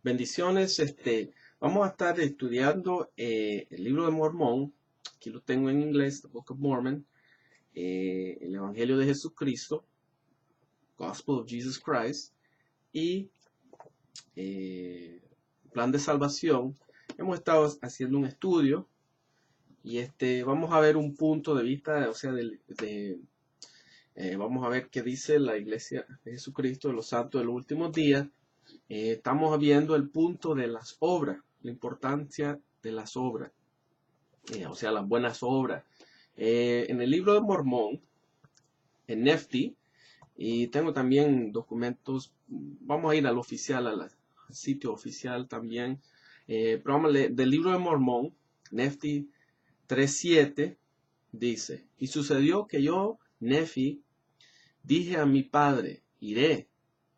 Bendiciones, vamos a estar estudiando el libro de Mormón. Aquí lo tengo en inglés, The Book of Mormon, el Evangelio de Jesucristo, Gospel of Jesus Christ, y Plan de Salvación. Hemos estado haciendo un estudio y vamos a ver un punto de vista, o sea, vamos a ver qué dice la Iglesia de Jesucristo de los Santos de los últimos días. Estamos viendo el punto de las obras, la importancia de las obras, o sea, las buenas obras. En el libro de Mormón, en Nefti, y tengo también documentos, vamos a ir al oficial, al sitio oficial también, pero vamos a leer, del libro de Mormón, Nefti 3:7, dice, y sucedió que yo, Nefi, dije a mi padre, iré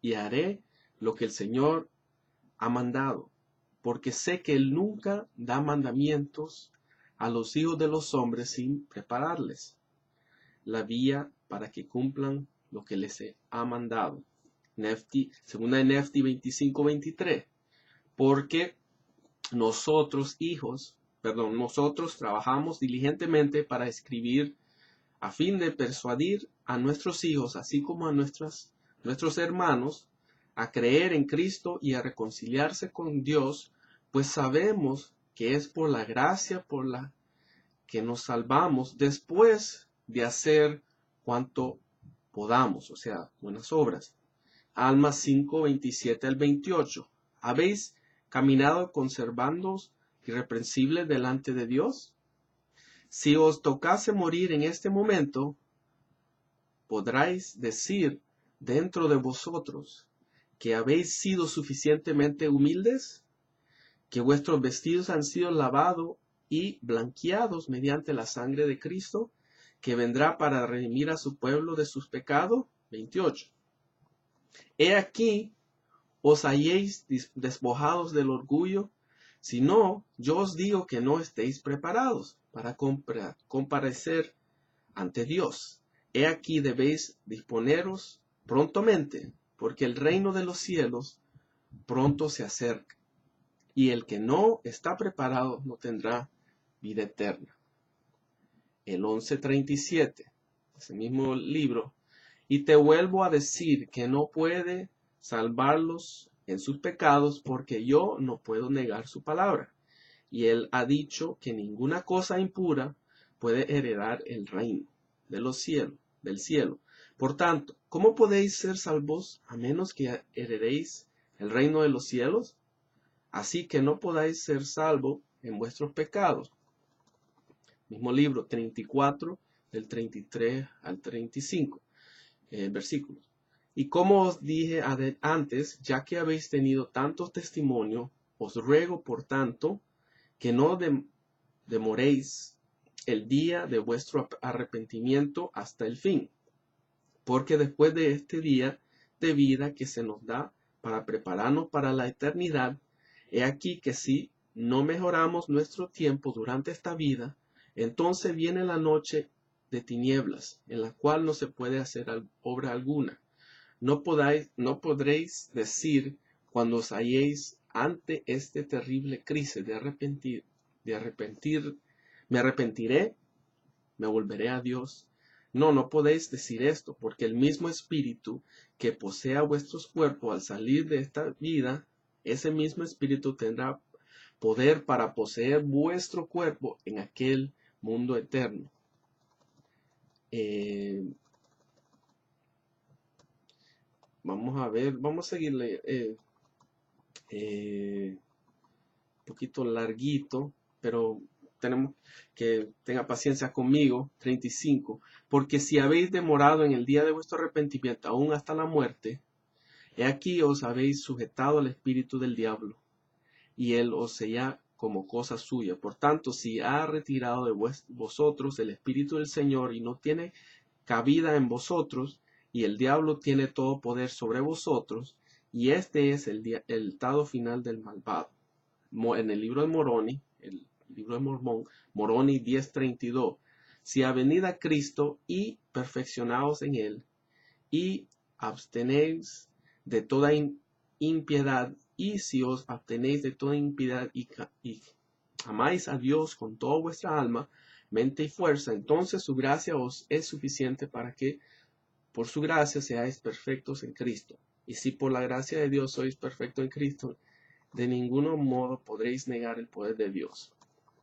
y haré lo que el Señor ha mandado, porque sé que Él nunca da mandamientos a los hijos de los hombres sin prepararles la vía para que cumplan lo que les ha mandado. Segunda de Nefti 25:23. Porque nosotros trabajamos diligentemente para escribir a fin de persuadir a nuestros hijos, así como a nuestros hermanos, a creer en Cristo y a reconciliarse con Dios, pues sabemos que es por la gracia por la que nos salvamos después de hacer cuanto podamos, o sea, buenas obras. Almas 5:27 al 28. ¿Habéis caminado conservándoos irreprensibles delante de Dios? Si os tocase morir en este momento, podráis decir dentro de vosotros que habéis sido suficientemente humildes, que vuestros vestidos han sido lavados y blanqueados mediante la sangre de Cristo, que vendrá para redimir a su pueblo de sus pecados. 28. He aquí, os halléis despojados del orgullo, si no, yo os digo que no estéis preparados para comparecer ante Dios. He aquí debéis disponeros prontamente, porque el reino de los cielos pronto se acerca, y el que no está preparado no tendrá vida eterna. El 11:37, ese mismo libro, y te vuelvo a decir que no puede salvarlos en sus pecados, porque yo no puedo negar su palabra. Y él ha dicho que ninguna cosa impura puede heredar el reino de los cielos, del cielo. Por tanto, ¿cómo podéis ser salvos a menos que heredéis el reino de los cielos? Así que no podáis ser salvos en vuestros pecados. Mismo libro 34, del 33 al 35, versículos. Y como os dije antes, ya que habéis tenido tantos testimonios, os ruego por tanto que no demoréis el día de vuestro arrepentimiento hasta el fin, porque después de este día de vida que se nos da para prepararnos para la eternidad, he aquí que si no mejoramos nuestro tiempo durante esta vida, entonces viene la noche de tinieblas, en la cual no se puede hacer obra alguna. No podréis decir cuando os halléis ante este terrible crisis de arrepentir, me arrepentiré, me volveré a Dios. No podéis decir esto, porque el mismo espíritu que posea vuestros cuerpos al salir de esta vida, ese mismo espíritu tendrá poder para poseer vuestro cuerpo en aquel mundo eterno. Vamos a ver, vamos a seguirle un poquito larguito, pero tenemos que tenga paciencia conmigo. 35. Porque si habéis demorado en el día de vuestro arrepentimiento aún hasta la muerte, he aquí os habéis sujetado al espíritu del diablo, y él os sella como cosa suya. Por tanto, si ha retirado de vosotros el espíritu del Señor y no tiene cabida en vosotros, y el diablo tiene todo poder sobre vosotros, y este es el estado final del malvado. En el libro de Moroni, el libro de Mormón, Moroni 10:32, si avenid a Cristo y perfeccionaos en él, y abstenéis de toda impiedad y si os abstenéis de toda impiedad y amáis a Dios con toda vuestra alma, mente y fuerza, entonces su gracia os es suficiente para que por su gracia seáis perfectos en Cristo. Y si por la gracia de Dios sois perfectos en Cristo, de ningún modo podréis negar el poder de Dios.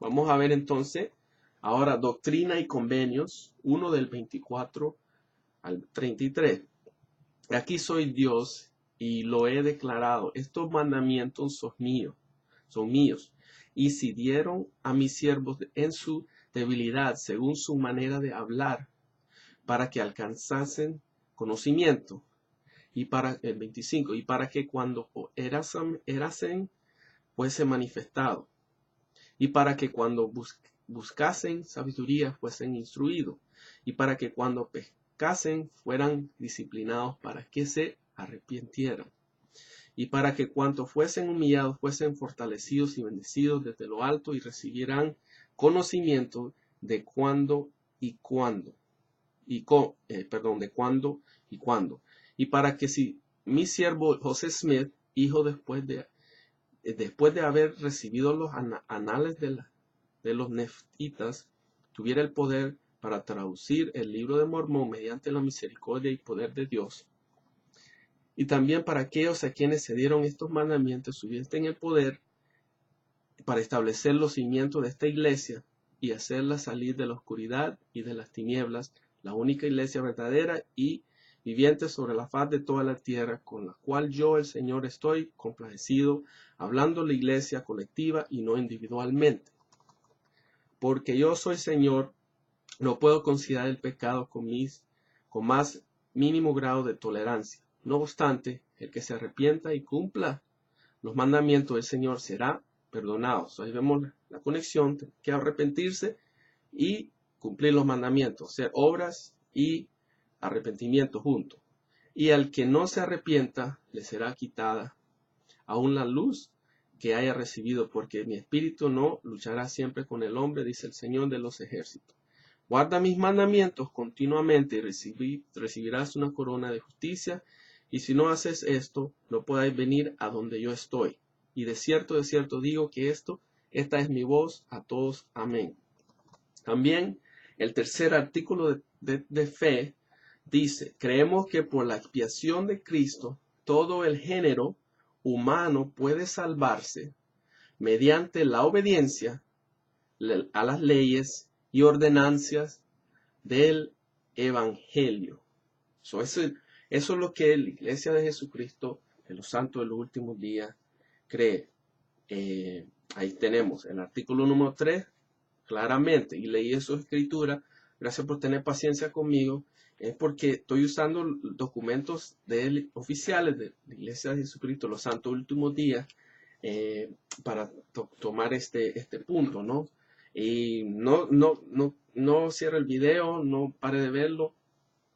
Vamos a ver entonces ahora doctrina y convenios, 1 del 24 al 33. Aquí soy Dios y lo he declarado. Estos mandamientos son míos. Y si dieron a mis siervos en su debilidad, según su manera de hablar, para que alcanzasen conocimiento. Y para el 25, y para que cuando erasen fuese manifestado, y para que cuando buscasen sabiduría fuesen instruidos, y para que cuando pecasen fueran disciplinados para que se arrepintieran, y para que cuanto fuesen humillados fuesen fortalecidos y bendecidos desde lo alto y recibieran conocimiento de cuándo y cuándo, de cuándo y cuándo. Y para que si mi siervo José Smith, hijo después de haber recibido los anales de los neftitas, tuviera el poder para traducir el libro de Mormón mediante la misericordia y poder de Dios. Y también para aquellos a quienes se dieron estos mandamientos tuviesen el poder para establecer los cimientos de esta iglesia y hacerla salir de la oscuridad y de las tinieblas, la única iglesia verdadera y viviente sobre la faz de toda la tierra, con la cual yo, el Señor, estoy complacido, hablando la iglesia colectiva y no individualmente. Porque yo soy Señor, no puedo considerar el pecado con más mínimo grado de tolerancia. No obstante, el que se arrepienta y cumpla los mandamientos del Señor será perdonado. Ahí vemos la conexión, que arrepentirse y cumplir los mandamientos, hacer obras y arrepentimiento juntos. Y al que no se arrepienta, le será quitada aún la luz que haya recibido, porque mi espíritu no luchará siempre con el hombre, dice el Señor de los ejércitos. Guarda mis mandamientos continuamente y recibirás una corona de justicia, y si no haces esto, no podáis venir a donde yo estoy. Y de cierto digo que esta es mi voz a todos. Amén. También el tercer artículo de fe dice: creemos que por la expiación de Cristo, todo el género humano puede salvarse mediante la obediencia a las leyes y ordenanzas del Evangelio. Eso es lo que la Iglesia de Jesucristo, de los santos de los últimos días, cree. Ahí tenemos el artículo número 3, claramente, y leí eso en escritura. Gracias por tener paciencia conmigo. Es porque estoy usando documentos oficiales de la Iglesia de Jesucristo, los santos últimos días, para tomar este punto, ¿no? Y no cierre el video, no pare de verlo.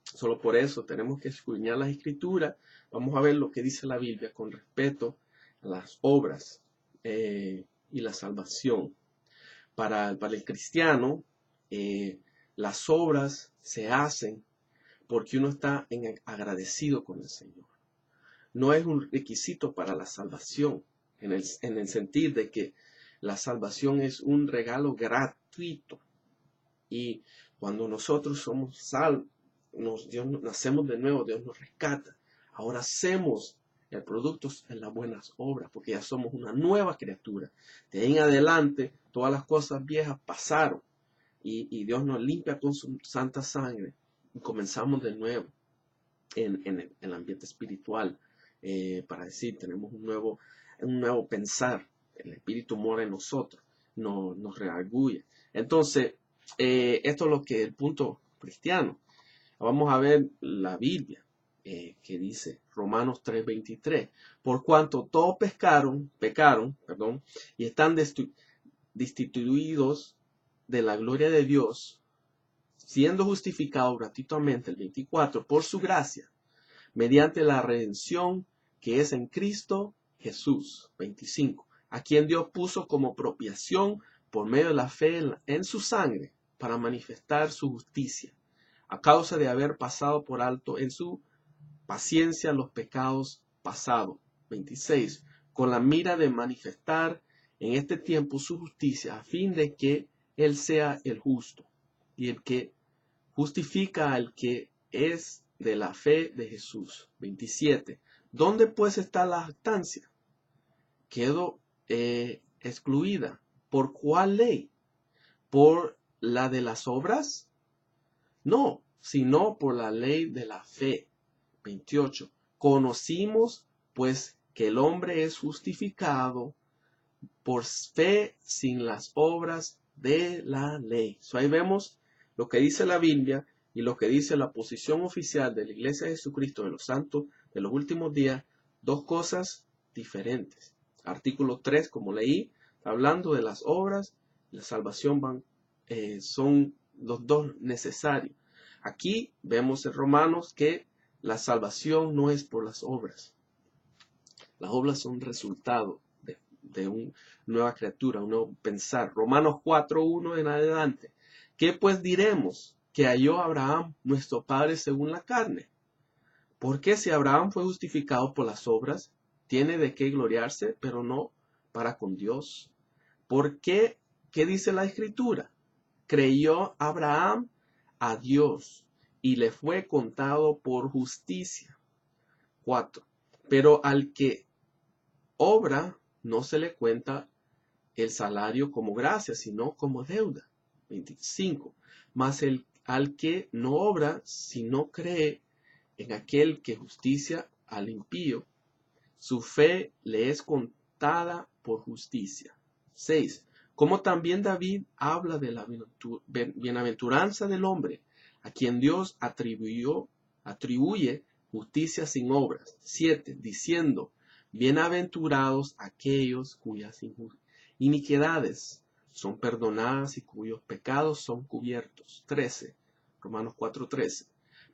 Solo por eso tenemos que escudriñar las escrituras. Vamos a ver lo que dice la Biblia con respecto a las obras y la salvación. Para el cristiano, las obras se hacen porque uno está agradecido con el Señor. No es un requisito para la salvación, en el sentido de que la salvación es un regalo gratuito. Y cuando nosotros somos salvos, nacemos de nuevo, Dios nos rescata. Ahora hacemos el producto en las buenas obras, porque ya somos una nueva criatura. De ahí en adelante, todas las cosas viejas pasaron y Dios nos limpia con su santa sangre y comenzamos de nuevo en el ambiente espiritual, para decir, tenemos un nuevo pensar. El Espíritu mora en nosotros, nos redarguye. Entonces, esto es lo que es el punto cristiano. Vamos a ver la Biblia, que dice Romanos 3:23. Por cuanto todos pecaron, y están destituidos de la gloria de Dios, siendo justificados gratuitamente, el 24, por su gracia, mediante la redención que es en Cristo Jesús, 25, a quien Dios puso como propiciación por medio de la fe en su sangre, para manifestar su justicia, a causa de haber pasado por alto en su paciencia los pecados pasados. 26. con la mira de manifestar en este tiempo su justicia, a fin de que Él sea el justo y el que justifica al que es de la fe de Jesús. 27. ¿Dónde pues está la jactancia? Quedó excluida. ¿Por cuál ley? ¿Por la de las obras? No, sino por la ley de la fe. 28. Conocimos pues que el hombre es justificado por fe sin las obras de la ley. Ahí vemos lo que dice la Biblia y lo que dice la posición oficial de la Iglesia de Jesucristo de los Santos de los últimos días, dos cosas diferentes. Artículo 3, como leí, hablando de las obras, la salvación son los dos necesarios. Aquí vemos en Romanos que la salvación no es por las obras. Las obras son resultado de una nueva criatura, un nuevo pensar. Romanos 4:1 en adelante. ¿Qué pues diremos? Que halló Abraham, nuestro padre según la carne. Porque si Abraham fue justificado por las obras, tiene de qué gloriarse, pero no para con Dios. ¿Por qué? ¿Qué dice la Escritura? Creyó Abraham a Dios y le fue contado por justicia. 4. Pero al que obra no se le cuenta el salario como gracia, sino como deuda. 25. Mas al que no obra, sino cree en aquel que justicia al impío, su fe le es contada por justicia. 6. Como también David habla de la bienaventuranza del hombre, a quien Dios atribuye justicia sin obras. 7. Diciendo, bienaventurados aquellos cuyas iniquidades son perdonadas y cuyos pecados son cubiertos. 13. Romanos 4:13.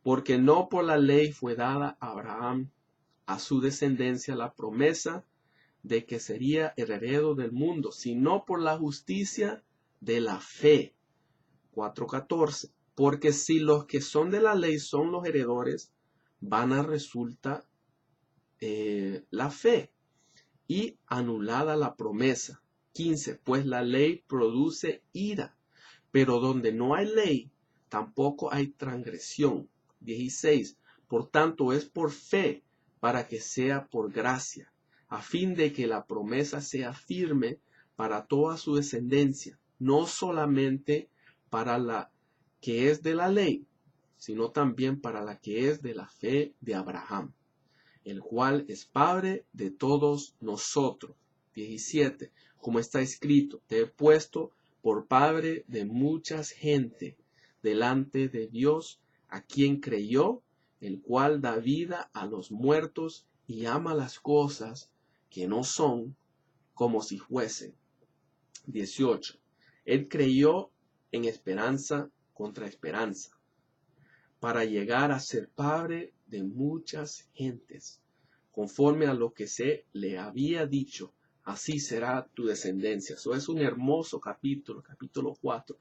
Porque no por la ley fue dada a Abraham, a su descendencia, la promesa de que sería heredero del mundo, sino por la justicia de la fe. 4:14. Porque si los que son de la ley son los heredores, vana resulta la fe y anulada la promesa. 15. Pues la ley produce ira, pero donde no hay ley, tampoco hay transgresión. 16. Por tanto, es por fe, para que sea por gracia, a fin de que la promesa sea firme para toda su descendencia, no solamente para la que es de la ley, sino también para la que es de la fe de Abraham, el cual es Padre de todos nosotros. 17. Como está escrito, te he puesto por Padre de muchas gente delante de Dios, a quien creyó, el cual da vida a los muertos y ama las cosas que no son como si fuesen. 18. Él creyó en esperanza contra esperanza, para llegar a ser padre de muchas gentes, conforme a lo que se le había dicho, así será tu descendencia. Eso es un hermoso capítulo, capítulo 4,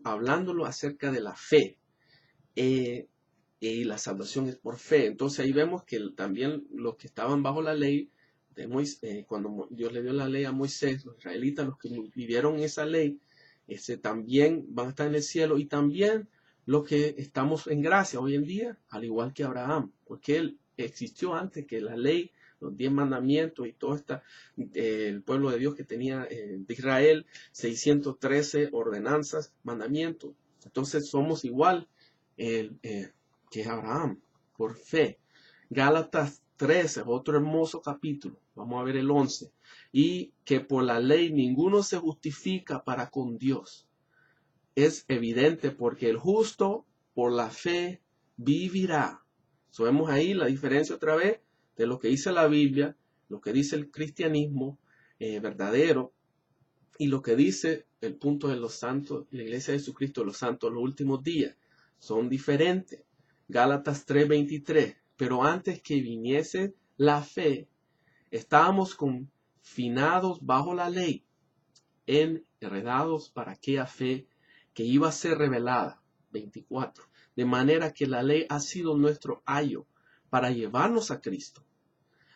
hablándolo acerca de la fe. Y la salvación es por fe. Entonces ahí vemos que también los que estaban bajo la ley de Moisés, cuando Dios le dio la ley a Moisés, los israelitas, los que vivieron esa ley, también van a estar en el cielo, y también los que estamos en gracia hoy en día, al igual que Abraham, porque él existió antes que la ley, los 10 mandamientos y todo el pueblo de Dios que tenía de Israel, 613 ordenanzas, mandamientos. Entonces somos igual que Abraham, por fe. Gálatas 13, otro hermoso capítulo. Vamos a ver el 11. Y que por la ley ninguno se justifica para con Dios. Es evidente porque el justo por la fe vivirá. Vemos ahí la diferencia otra vez de lo que dice la Biblia, lo que dice el cristianismo verdadero y lo que dice el punto de los santos, la iglesia de Jesucristo de los santos en los últimos días. Son diferentes. Gálatas 3:23. Pero antes que viniese la fe, estábamos confinados bajo la ley, enredados para aquella fe que iba a ser revelada. 24. De manera que la ley ha sido nuestro ayo para llevarnos a Cristo,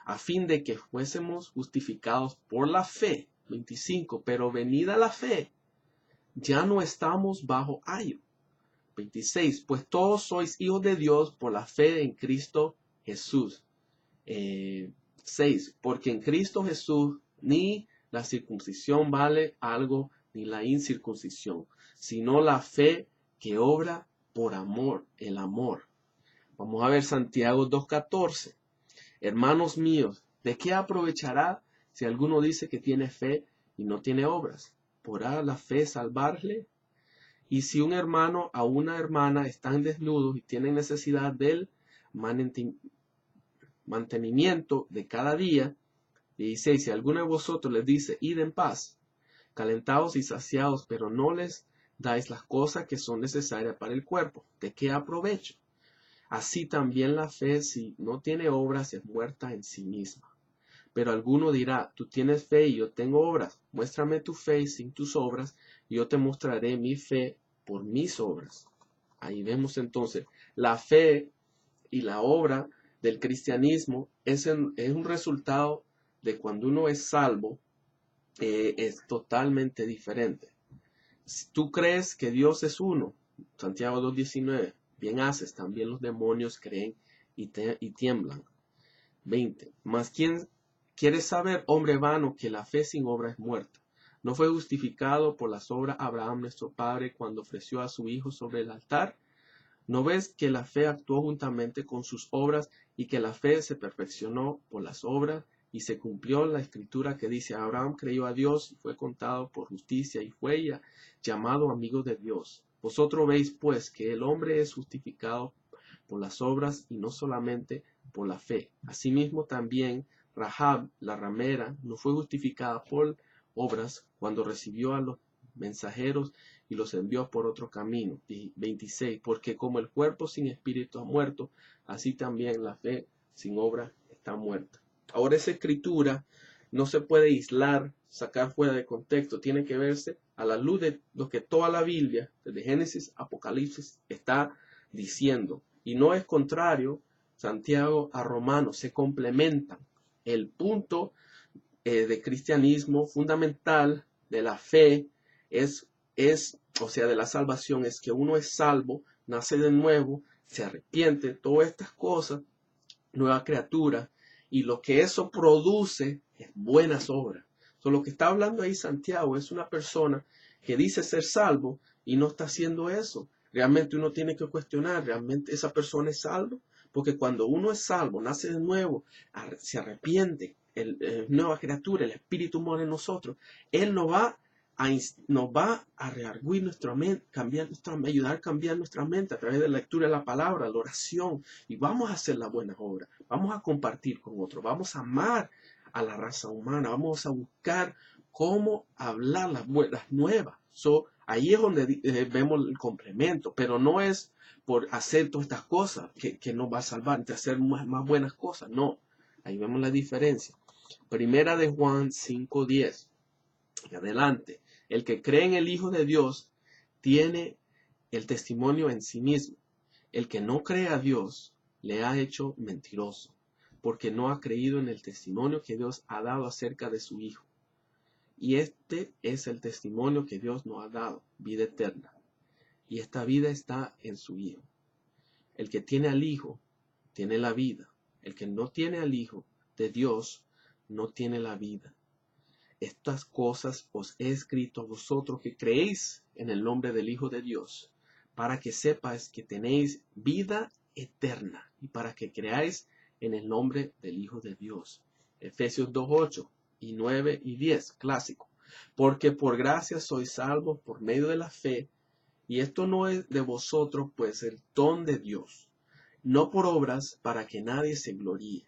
a fin de que fuésemos justificados por la fe. 25. Pero venida la fe, ya no estamos bajo ayo. 26. Pues todos sois hijos de Dios por la fe en Cristo Jesús. 6. Porque en Cristo Jesús ni la circuncisión vale algo, ni la incircuncisión, sino la fe que obra por amor, el amor. Vamos a ver Santiago 2:14. Hermanos míos, ¿de qué aprovechará si alguno dice que tiene fe y no tiene obras? ¿Podrá la fe salvarle? Y si un hermano o una hermana están desnudos y tienen necesidad del mantenimiento de cada día, 16. Si alguno de vosotros les dice, id en paz, calentados y saciados, pero no les dais las cosas que son necesarias para el cuerpo, ¿de qué aprovecho? Así también la fe, si no tiene obras, es muerta en sí misma. Pero alguno dirá, tú tienes fe y yo tengo obras. Muéstrame tu fe sin tus obras, y yo te mostraré mi fe por mis obras. Ahí vemos entonces, la fe y la obra del cristianismo es un resultado de cuando uno es salvo, es totalmente diferente. Si tú crees que Dios es uno, Santiago 2:19, bien haces, también los demonios creen y tiemblan. 20. Mas ¿quién quiere saber, hombre vano, que la fe sin obra es muerta? ¿No fue justificado por las obras Abraham nuestro padre cuando ofreció a su hijo sobre el altar? ¿No ves que la fe actuó juntamente con sus obras y que la fe se perfeccionó por las obras? Y se cumplió la escritura que dice, Abraham creyó a Dios y fue contado por justicia y fue llamado amigo de Dios. Vosotros veis pues que el hombre es justificado por las obras y no solamente por la fe. Asimismo también Rahab, la ramera, no fue justificada por obras cuando recibió a los mensajeros y los envió por otro camino. 26. Porque como el cuerpo sin espíritu ha muerto, así también la fe sin obra está muerta. Ahora esa escritura no se puede aislar, sacar fuera de contexto, tiene que verse a la luz de lo que toda la Biblia, desde Génesis a Apocalipsis, está diciendo. Y no es contrario, Santiago a Romanos, se complementan. El punto de cristianismo fundamental de la fe o sea, de la salvación, es que uno es salvo, nace de nuevo, se arrepiente, todas estas cosas, nueva criatura, y lo que eso produce es buenas obras. Lo que está hablando ahí Santiago es una persona que dice ser salvo y no está haciendo eso. Realmente uno tiene que cuestionar, ¿realmente esa persona es salvo? Porque cuando uno es salvo, nace de nuevo, se arrepiente, nueva criatura, el Espíritu mora en nosotros, Él nos va a rearguir nuestra mente, ayudar a cambiar nuestra mente a través de la lectura de la palabra, la oración, y vamos a hacer la buena obra, vamos a compartir con otros, vamos a amar a la raza humana, vamos a buscar cómo hablar las buenas nuevas. Ahí es donde vemos el complemento, pero no es por hacer todas estas cosas que nos va a salvar, de hacer más buenas cosas, no. Ahí vemos la diferencia. Primera de Juan 5:10. Adelante. El que cree en el Hijo de Dios tiene el testimonio en sí mismo. El que no cree a Dios le ha hecho mentiroso, porque no ha creído en el testimonio que Dios ha dado acerca de su Hijo. Y este es el testimonio que Dios nos ha dado, vida eterna. Y esta vida está en su Hijo. El que tiene al Hijo tiene la vida. El que no tiene al Hijo de Dios no tiene la vida. Estas cosas os he escrito a vosotros que creéis en el nombre del Hijo de Dios, para que sepáis que tenéis vida eterna y para que creáis en el nombre del Hijo de Dios. Efesios 2:8 y 9 y 10, clásico. Porque por gracia sois salvos por medio de la fe, y esto no es de vosotros, pues el don de Dios, no por obras para que nadie se gloríe.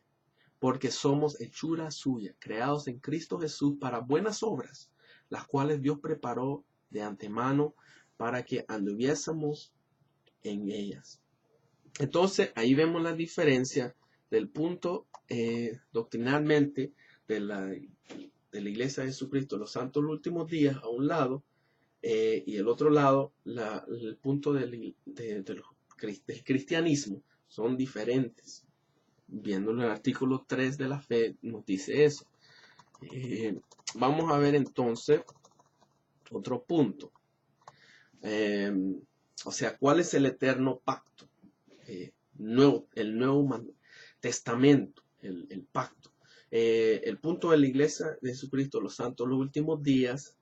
Porque somos hechura suya, creados en Cristo Jesús para buenas obras, las cuales Dios preparó de antemano para que anduviésemos en ellas. Entonces, ahí vemos la diferencia del punto doctrinalmente de la Iglesia de Jesucristo, los santos los últimos días, a un lado, y el otro lado, el punto del cristianismo, son diferentes. viendo el artículo 3 de la fe, nos dice eso. Vamos a ver entonces otro punto. O sea, ¿cuál es el eterno pacto? El nuevo testamento, el pacto. El punto de la iglesia de Jesucristo, los santos, los últimos días,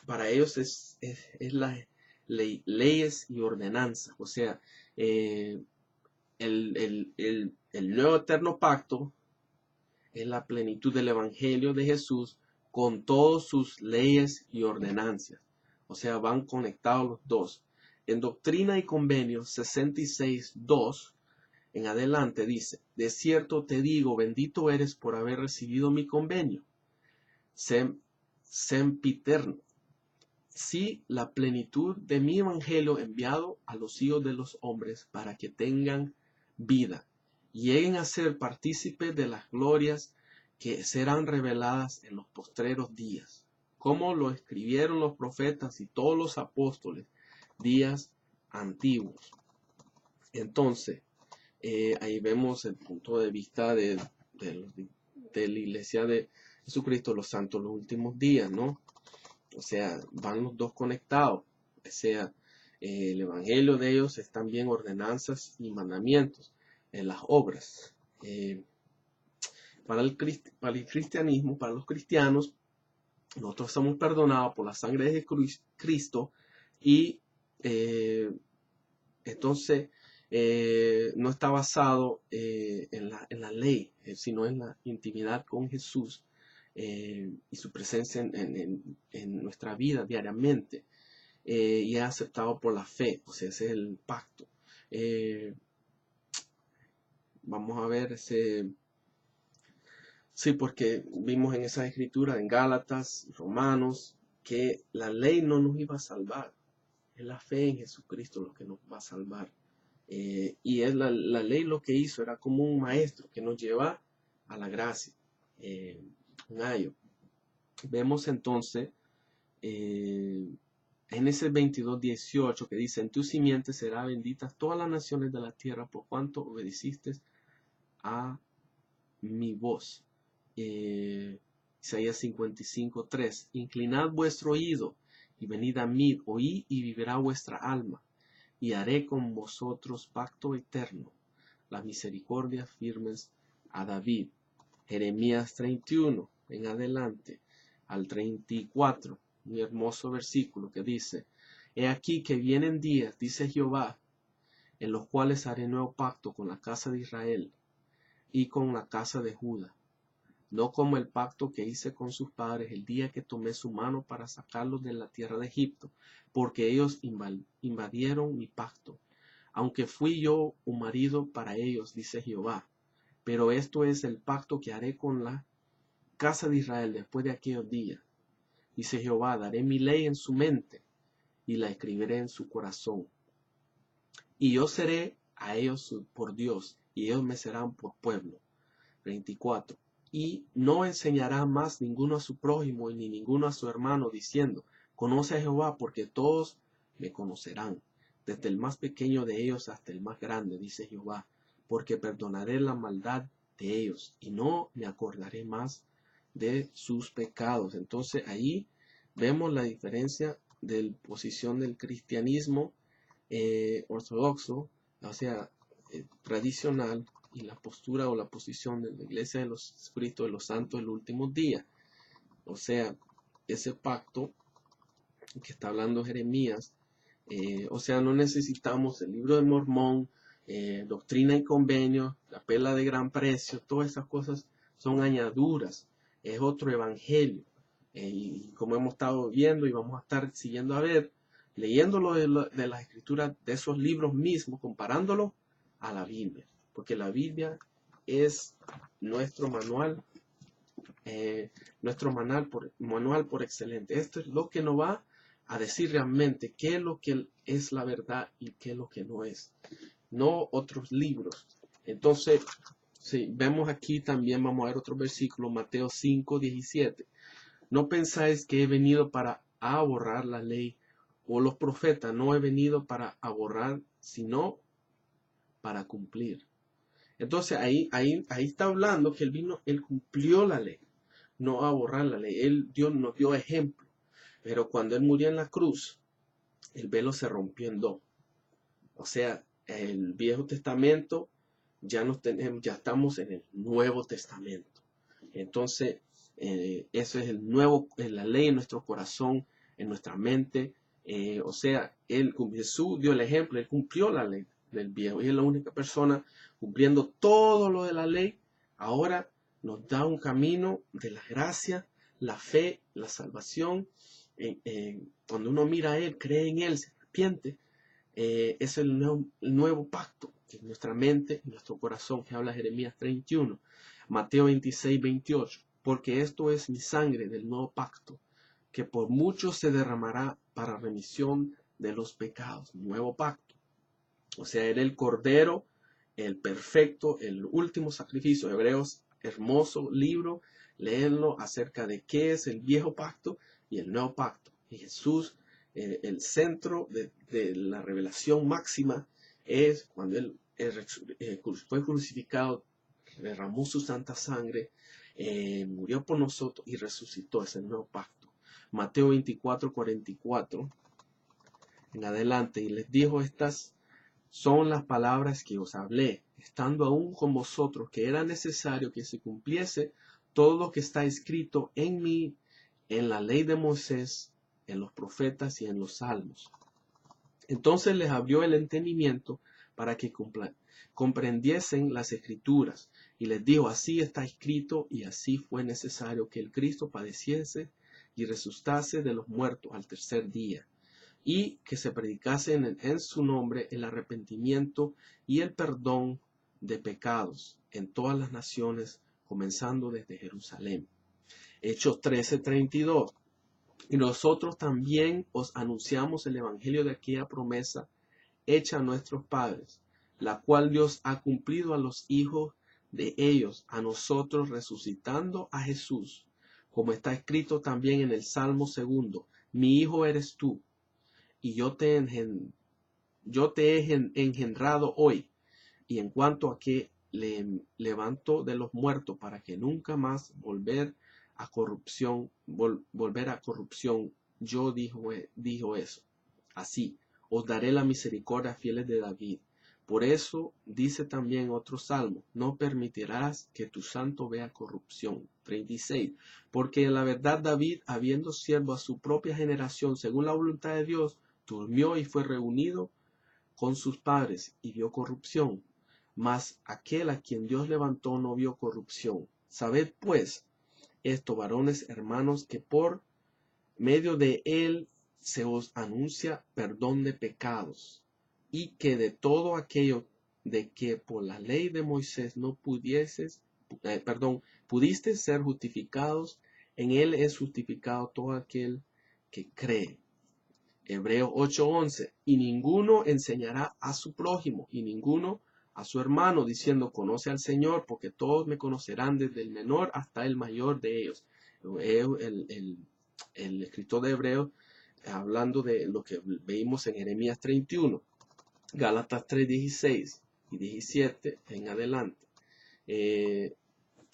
para ellos es las leyes y ordenanzas. O sea, el nuevo eterno pacto es la plenitud del evangelio de Jesús con todas sus leyes y ordenanzas. O sea, van conectados los dos. En Doctrina y Convenios 66.2 en adelante dice: de cierto te digo, bendito eres por haber recibido mi convenio. Sempiterno. Sí, la plenitud de mi evangelio enviado a los hijos de los hombres para que tengan vida y lleguen a ser partícipes de las glorias que serán reveladas en los postreros días, como lo escribieron los profetas y todos los apóstoles, días antiguos. Entonces, ahí vemos el punto de vista de la iglesia de Jesucristo, los santos, los últimos días, ¿no? O sea, van los dos conectados. O sea, el evangelio de ellos es también ordenanzas y mandamientos en las obras. Para el cristianismo, para los cristianos, nosotros somos perdonados por la sangre de Cristo y entonces no está basado en la ley, sino en la intimidad con Jesús y su presencia en nuestra vida diariamente. Y es aceptado por la fe, o sea, ese es el pacto. Vamos a ver ese. Sí, porque vimos en esa escritura, en Gálatas, Romanos, que la ley no nos iba a salvar. Es la fe en Jesucristo lo que nos va a salvar. Y es la ley lo que hizo, era como un maestro que nos lleva a la gracia. Un ayo. Vemos entonces Génesis 22:18 que dice: en tu simiente será benditas todas las naciones de la tierra por cuanto obedeciste a mi voz. Isaías 55:3 inclinad vuestro oído y venid a mí, oí y vivirá vuestra alma, y haré con vosotros pacto eterno, las misericordias firmes a David. Jeremías 31 en adelante al 34, un hermoso versículo que dice: he aquí que vienen días, dice Jehová, en los cuales haré nuevo pacto con la casa de Israel y con la casa de Judá, no como el pacto que hice con sus padres el día que tomé su mano para sacarlos de la tierra de Egipto, porque ellos invadieron mi pacto, aunque fui yo un marido para ellos, dice Jehová. Pero esto es el pacto que haré con la casa de Israel después de aquellos días, dice Jehová: daré mi ley en su mente y la escribiré en su corazón. Y yo seré a ellos por Dios, y ellos me serán por pueblo. 24. Y no enseñará más ninguno a su prójimo ni ninguno a su hermano, diciendo: conoce a Jehová, porque todos me conocerán, desde el más pequeño de ellos hasta el más grande, dice Jehová, porque perdonaré la maldad de ellos y no me acordaré más de sus pecados. Entonces ahí vemos la diferencia de la posición del cristianismo ortodoxo, o sea, tradicional, y la postura o la posición de la iglesia de los Espíritus de los Santos en los últimos días. O sea, ese pacto que está hablando Jeremías, o sea, no necesitamos el libro de Mormón, Doctrina y Convenio, la perla de gran precio, todas esas cosas son añaduras, es otro evangelio. Y como hemos estado viendo y vamos a estar siguiendo a ver, leyéndolo de las escrituras, de esos libros mismos, comparándolo a la Biblia, porque la Biblia es nuestro manual, manual por excelente. Esto es lo que nos va a decir realmente qué es lo que es la verdad y qué es lo que no es, no otros libros. Entonces, si vemos aquí también, vamos a ver otro versículo, Mateo 5:17. No pensáis que he venido para aborrar la ley o los profetas. No he venido para aborrar, sino para cumplir. Entonces ahí está hablando que él cumplió la ley, no a borrar la ley. Dios nos dio ejemplo. Pero cuando él murió en la cruz, el velo se rompió en dos. O sea, el Viejo Testamento ya estamos en el Nuevo Testamento. Entonces, eso es la ley en nuestro corazón, en nuestra mente. O sea, Jesús dio el ejemplo, él cumplió la ley del Viejo y es la única persona cumpliendo todo lo de la ley. Ahora nos da un camino de la gracia, la fe, la salvación. Cuando uno mira a él, cree en él, se arrepiente, es el nuevo pacto en nuestra mente, en nuestro corazón, que habla Jeremías 31, Mateo 26, 28, porque esto es mi sangre del nuevo pacto, que por muchos se derramará para remisión de los pecados. Nuevo pacto. O sea, era el cordero, el perfecto, el último sacrificio. Hebreos, hermoso libro, léenlo acerca de qué es el viejo pacto y el nuevo pacto. Y Jesús, el centro de la revelación máxima es cuando él fue crucificado, derramó su santa sangre, murió por nosotros y resucitó. Es el nuevo pacto. Mateo 24, 44 en adelante, y les dijo: estas son las palabras que os hablé, estando aún con vosotros, que era necesario que se cumpliese todo lo que está escrito en mí, en la ley de Moisés, en los profetas y en los salmos. Entonces les abrió el entendimiento para que comprendiesen las escrituras, y les dijo: así está escrito, y así fue necesario que el Cristo padeciese y resucitase de los muertos al tercer día, y que se predicase en su nombre el arrepentimiento y el perdón de pecados en todas las naciones, comenzando desde Jerusalén. Hechos 13:32. Y nosotros también os anunciamos el evangelio de aquella promesa hecha a nuestros padres, la cual Dios ha cumplido a los hijos de ellos, a nosotros resucitando a Jesús, como está escrito también en el Salmo 2: mi hijo eres tú, y yo te he engendrado hoy. Y en cuanto a que le levanto de los muertos, para que nunca más volver a corrupción, yo dijo eso. Así, os daré la misericordia fieles de David. Por eso dice también otro salmo: no permitirás que tu santo vea corrupción. 36. Porque en la verdad David, habiendo siervo a su propia generación, según la voluntad de Dios, durmió y fue reunido con sus padres y vio corrupción. Mas aquel a quien Dios levantó no vio corrupción. Sabed pues esto, varones hermanos, que por medio de él se os anuncia perdón de pecados, y que de todo aquello de que por la ley de Moisés no pudiste ser justificados, en él es justificado todo aquel que cree. Hebreos 8:11. Y ninguno enseñará a su prójimo, y ninguno a su hermano, diciendo: conoce al Señor, porque todos me conocerán, desde el menor hasta el mayor de ellos. El escritor de Hebreos, hablando de lo que veímos en Jeremías 31, Gálatas 3:16 y 17 en adelante.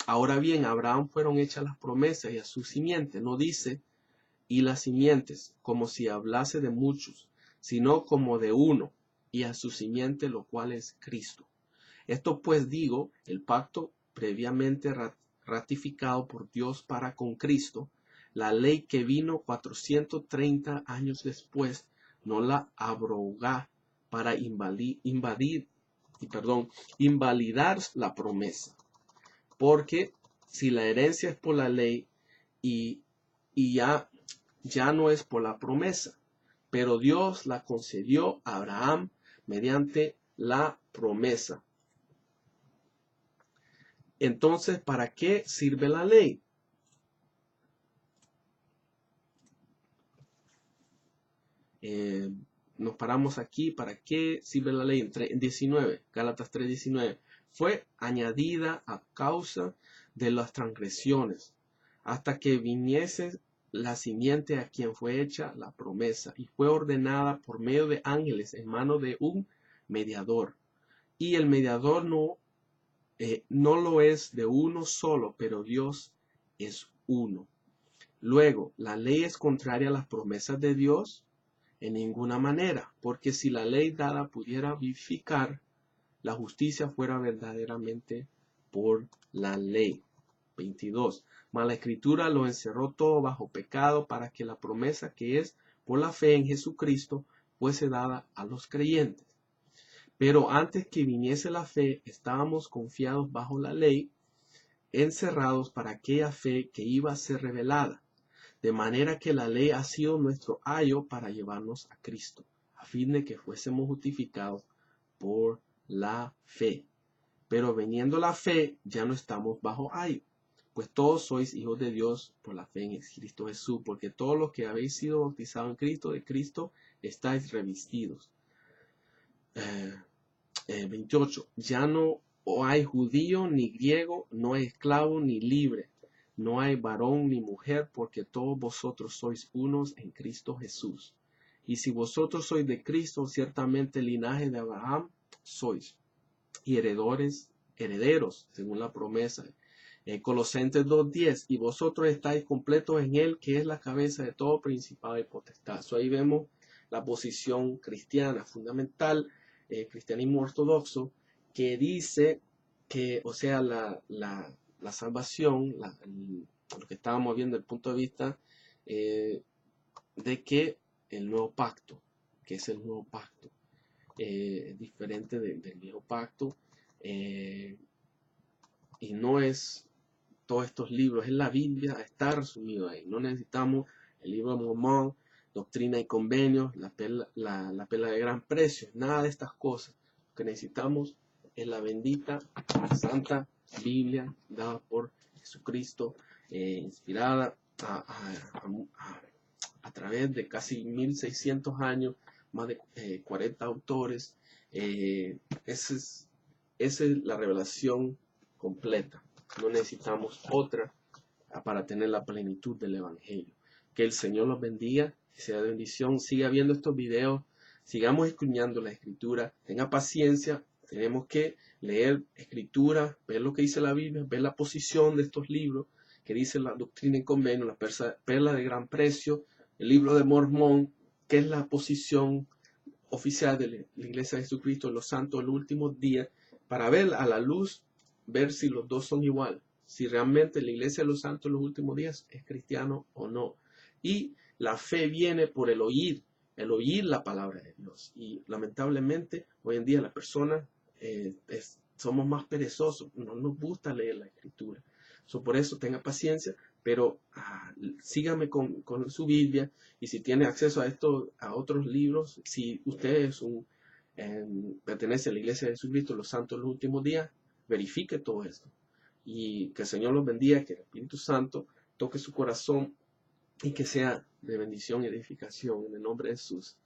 Ahora bien, a Abraham fueron hechas las promesas, y a su simiente. No dice y las simientes, como si hablase de muchos, sino como de uno, y a su simiente, lo cual es Cristo. Esto pues digo, el pacto previamente ratificado por Dios para con Cristo, la ley que vino 430 años después, no la abrogá para invalidar la promesa. Porque si la herencia es por la ley y ya no es por la promesa, pero Dios la concedió a Abraham mediante la promesa. Entonces, ¿para qué sirve la ley? Nos paramos aquí. ¿Para qué sirve la ley? En 19, Gálatas 3:19. Fue añadida a causa de las transgresiones, hasta que viniese la simiente a quien fue hecha la promesa, y fue ordenada por medio de ángeles en mano de un mediador. Y el mediador no no lo es de uno solo, pero Dios es uno. Luego, ¿la ley es contraria a las promesas de Dios? En ninguna manera, porque si la ley dada pudiera vivificar, la justicia fuera verdaderamente por la ley. 22. Mas la Escritura lo encerró todo bajo pecado para que la promesa que es por la fe en Jesucristo fuese dada a los creyentes. Pero antes que viniese la fe, estábamos confiados bajo la ley, encerrados para aquella fe que iba a ser revelada. De manera que la ley ha sido nuestro ayo para llevarnos a Cristo, a fin de que fuésemos justificados por la fe. Pero veniendo la fe, ya no estamos bajo ayo, pues todos sois hijos de Dios por la fe en Cristo Jesús, porque todos los que habéis sido bautizados en Cristo, de Cristo estáis revestidos. 28. Ya no hay judío ni griego, no hay esclavo ni libre, no hay varón ni mujer, porque todos vosotros sois unos en Cristo Jesús. Y si vosotros sois de Cristo, ciertamente el linaje de Abraham sois, y herederos, según la promesa. Colosenses 2:10, y vosotros estáis completos en él, que es la cabeza de todo principado y potestad. Ahí vemos la posición cristiana fundamental, cristianismo ortodoxo, que dice que, o sea, la salvación, lo que estábamos viendo desde el punto de vista de que el nuevo pacto, que es el nuevo pacto, es diferente del viejo pacto, y no es todos estos libros, es la Biblia, está resumido ahí. No necesitamos el libro de Mormón, Doctrina y Convenios, la perla de gran precio, nada de estas cosas. Lo que necesitamos es la bendita, santa Biblia dada por Jesucristo, inspirada a través de casi 1600 años, más de 40 autores. Esa es la revelación completa. No necesitamos otra para tener la plenitud del Evangelio. Que el Señor los bendiga, que sea de bendición. Siga viendo estos videos, sigamos escudriñando la Escritura. Tenga paciencia, tenemos que leer Escritura, ver lo que dice la Biblia, ver la posición de estos libros, que dice la Doctrina y Convenio, la perla de gran precio, el libro de Mormón, que es la posición oficial de la Iglesia de Jesucristo, los santos, los últimos días, para ver a la luz, ver si los dos son igual, si realmente la Iglesia de los santos en los últimos días es cristiano o no. Y la fe viene por el oír la palabra de Dios. Y lamentablemente hoy en día las personas somos más perezosos, no nos gusta leer la Escritura. Por eso tenga paciencia, pero sígame con su Biblia, y si tiene acceso a otros libros, si usted pertenece a la Iglesia de Jesucristo, los santos en los últimos días, verifique todo esto, y que el Señor los bendiga, que el Espíritu Santo toque su corazón y que sea de bendición y edificación en el nombre de Jesús.